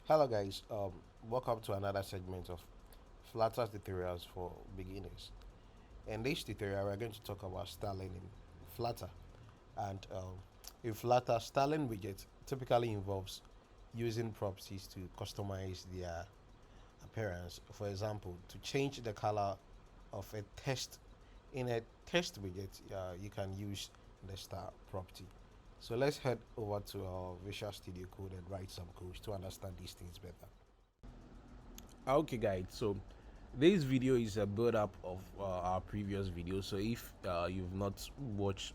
Hello guys, welcome to another segment of Flutter tutorials for beginners. In this tutorial, we're going to talk about styling in Flutter. And in Flutter, styling widget typically involves using properties to customize their appearance. For example, to change the color of a text in a text widget, you can use the star property. So let's head over to our Visual Studio Code and write some codes to understand these things better. Okay, guys. So this video is a build up of our previous video. So if you've not watched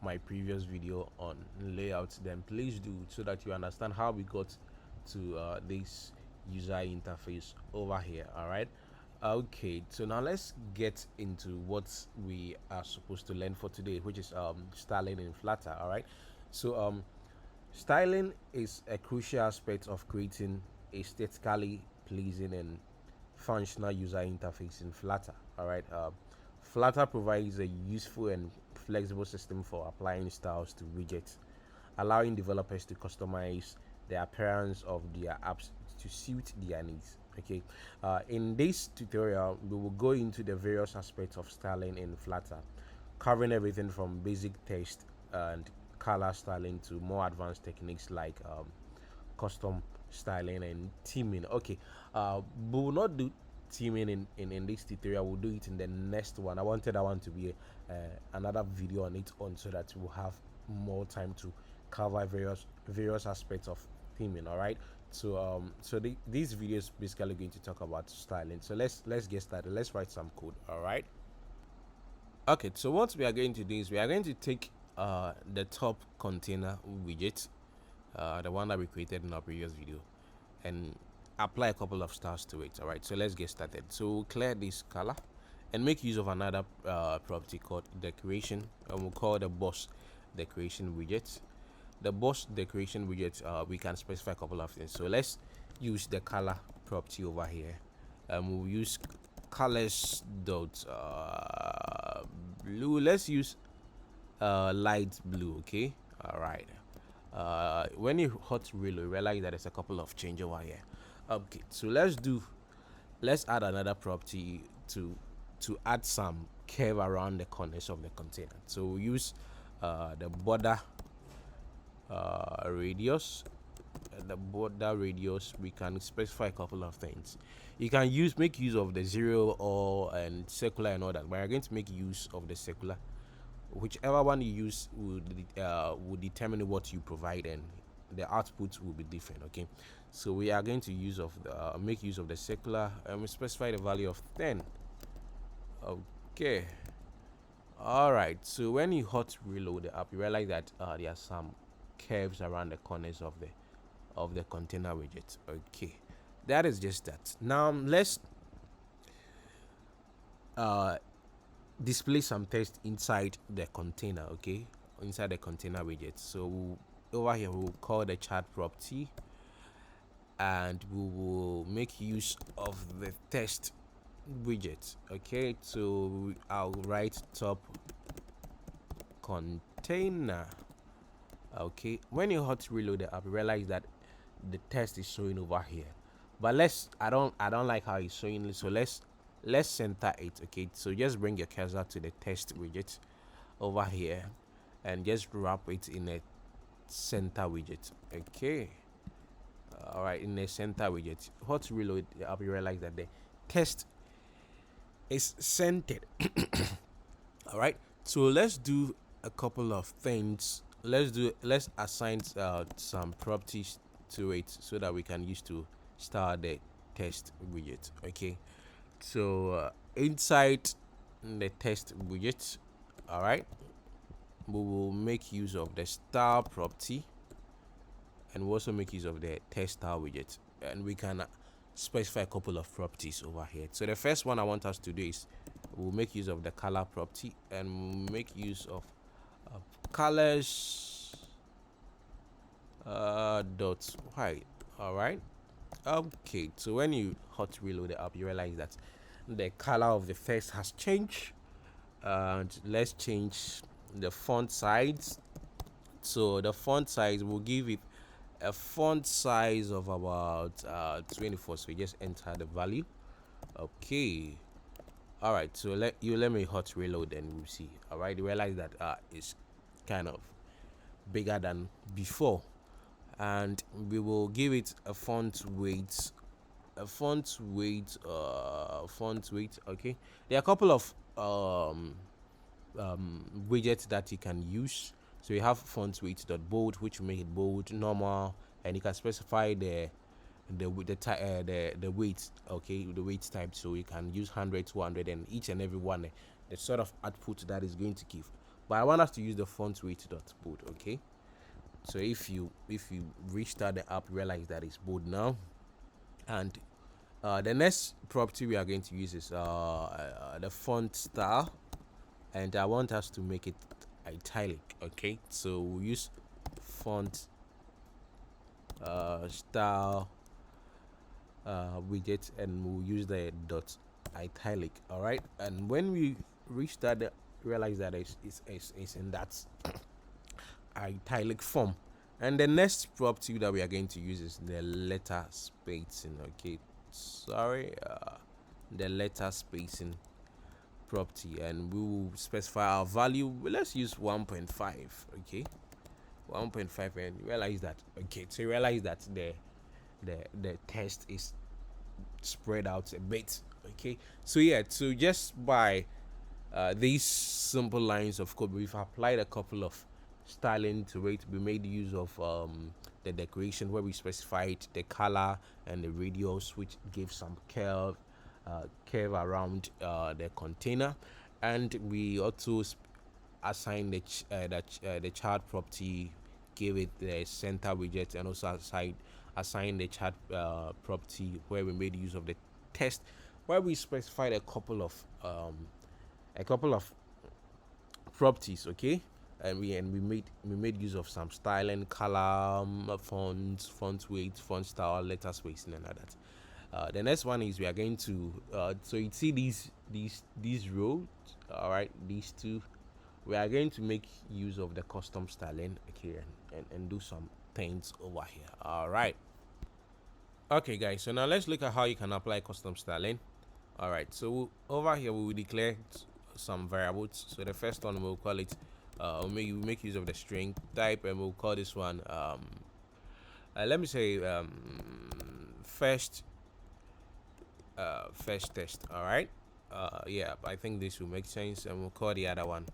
my previous video on layouts, then please do, so that you understand how we got to this user interface over here. All right. Okay, so now let's get into what we are supposed to learn for today, which is styling in Flutter. All right. So styling is a crucial aspect of creating a aesthetically pleasing and functional user interface in Flutter. All right. Flutter provides a useful and flexible system for applying styles to widgets, allowing developers to customize the appearance of their apps to suit their needs. Okay. In this tutorial, we will go into the various aspects of styling in Flutter, covering everything from basic text and color styling to more advanced techniques like custom styling and theming. Okay, we will not do theming in this tutorial. We'll do it in the next one. I wanted that one to be another video on its own, so that we'll have more time to cover various aspects of theming. All right. So this video is basically going to talk about styling. So let's get started. Let's write some code. All right. Okay, so what we are going to do is we are going to take the top container widget, the one that we created in our previous video, and apply a couple of stars to it. All right, so let's get started. So we'll clear this color and make use of another property called decoration, and we'll call the boss decoration widget. The boss decoration widget, we can specify a couple of things. So let's use the color property over here, and we'll use colors dot blue. Let's use light blue. Okay. All right. When you hot reload, realize that there's a couple of change over here. Okay, so let's add another property to add some curve around the corners of the container. So we'll use the border radius. The border radius, we can specify a couple of things. You can make use of the zero or and circular and all that, but we're going to make use of the circular. Whichever one you use will determine what you provide, and the output will be different. Okay, so we are going to make use of the circular, and we specify the value of 10. Okay, all right. So when you hot reload the app, you realize that there are some curves around the corners of the container widget. Okay, that is just that. Now let's display some text inside the container. Okay, inside the container widget. So over here we'll call the chat property, and we will make use of the text widget. Okay, so I'll write top container. Okay, when you hot reload the app, you realize that the text is showing over here, but I don't like how it's showing. So let's center it. Okay, so just bring your cursor to the text widget over here and just wrap it in a center widget. Okay, all right, in a center widget. Hot reload the app, you realize that the text is centered. All right, so let's do a couple of things. Let's assign some properties to it, so that we can use to start the text widget. Okay, so inside the text widget, all right, we will make use of the star property, and we'll also make use of the text star widget, and we can specify a couple of properties over here. So the first one I want us to do is we'll make use of the color property, and we'll make use of colors dot white. All right. Okay, so when you hot reload the app, you realize that the color of the text has changed, and let's change the font size. So the font size will give it a font size of about 24. So we just enter the value. Okay. All right. So let me hot reload and we'll see. All right. You realize that it's kind of bigger than before, and we will give it a font weight. Font weight. Okay. There are a couple of widgets that you can use. So you have font weight bold, which will make it bold, normal, and you can specify the weight. Okay, the weight type. So you can use 100, 200, and each and every one the sort of output that is going to give. But I want us to use the font weight bold. Okay. So if you restart the app, realize that it's bold now, and the next property we are going to use is the font style, and I want us to make it italic. Okay, so we'll use font style widget, and we'll use the dot italic. All right, and when we restart the, realize that it's in that italic form. And the next property that we are going to use is the letter spacing. Okay, sorry, the letter spacing property, and we will specify our value. Let's use 1.5. Okay, 1.5, and realize that. Okay, so realize that the text is spread out a bit. Okay, so yeah, so just by these simple lines of code, we've applied a couple of styling to it. We made use of the decoration, where we specified the color and the radius, which gives some curve around the container, and we also assign the chart property, give it the center widget, and also assign the chart property, where we made use of the text, where we specified a couple of properties. Okay, and we made use of some styling, color, fonts, font weight, font style, letter spacing, and all that. The next one is we are going to so you see these rows. All right, these two, we are going to make use of the custom styling. Okay, and do some things over here. All right. Okay, guys, so now let's look at how you can apply custom styling. All right, so over here we will declare some variables. So the first one, we'll call it we make use of the string type, and we'll call this one let me say first test. All right, yeah, I think this will make sense, and we'll call the other one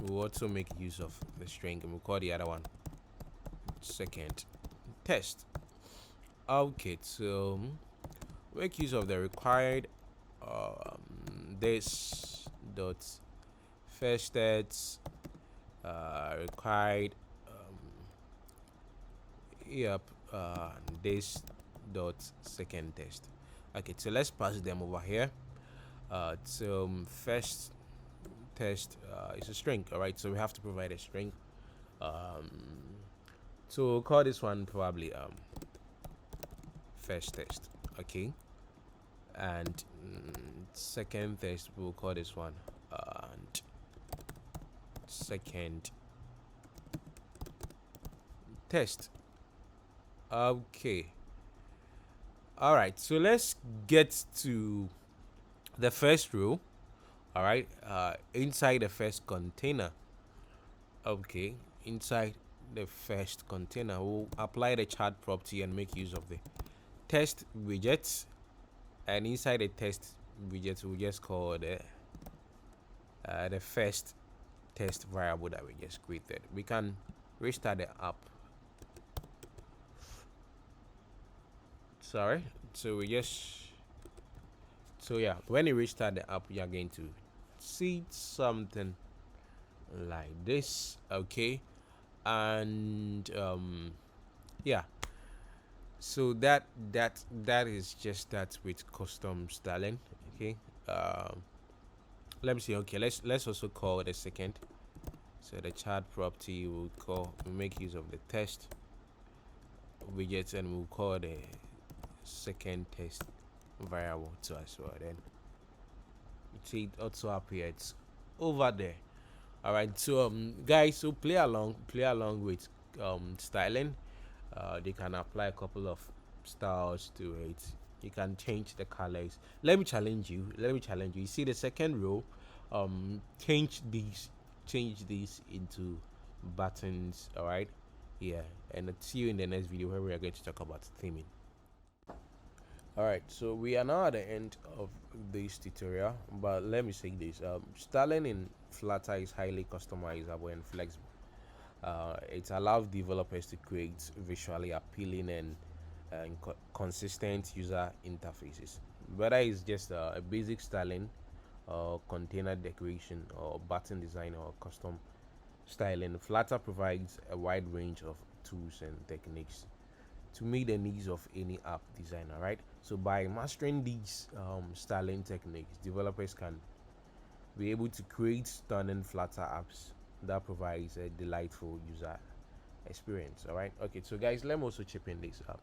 we'll also make use of the string, and we'll call the other one second test. Okay, so make use of the required this dot first test required this dot second test. Okay, so let's pass them over here. So first test is a string. All right, so we have to provide a string. So we'll call this one probably first test. Okay, and second test, we'll call this one and second test. Okay, all right, so let's get to the first row. All right, inside the first container. Okay, inside the first container, we'll apply the chart property and make use of the test widgets, and inside the test widget, we'll just call the first test variable that we just created. We can restart the app. Sorry, so yeah, when you restart the app, you're going to see something like this. Okay, and yeah, so that is just that with custom styling. Okay, let me see. Okay, let's also call the second. So the chart property will make use of the test widgets, and we'll call the second test variable too as well. Then you see it also appears over there. All right, so guys, so play along with styling. They can apply a couple of styles to it. You can change the colors. Let me challenge you. You see the second row, change these into buttons. All right, yeah, and I'll see you in the next video where we are going to talk about theming. All right, so we are now at the end of this tutorial, but let me say this: styling in Flutter is highly customizable and flexible. It allows developers to create visually appealing and consistent user interfaces. Whether it's just a basic styling, container decoration, or button design, or custom styling, Flutter provides a wide range of tools and techniques to meet the needs of any app designer, right? So by mastering these styling techniques, developers can be able to create stunning Flutter apps that provides a delightful user experience. All right, okay, so guys, let me also chip in this up.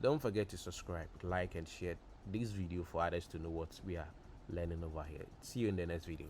Don't forget to subscribe, like, and share this video for others to know what we are learning over here. See you in the next video.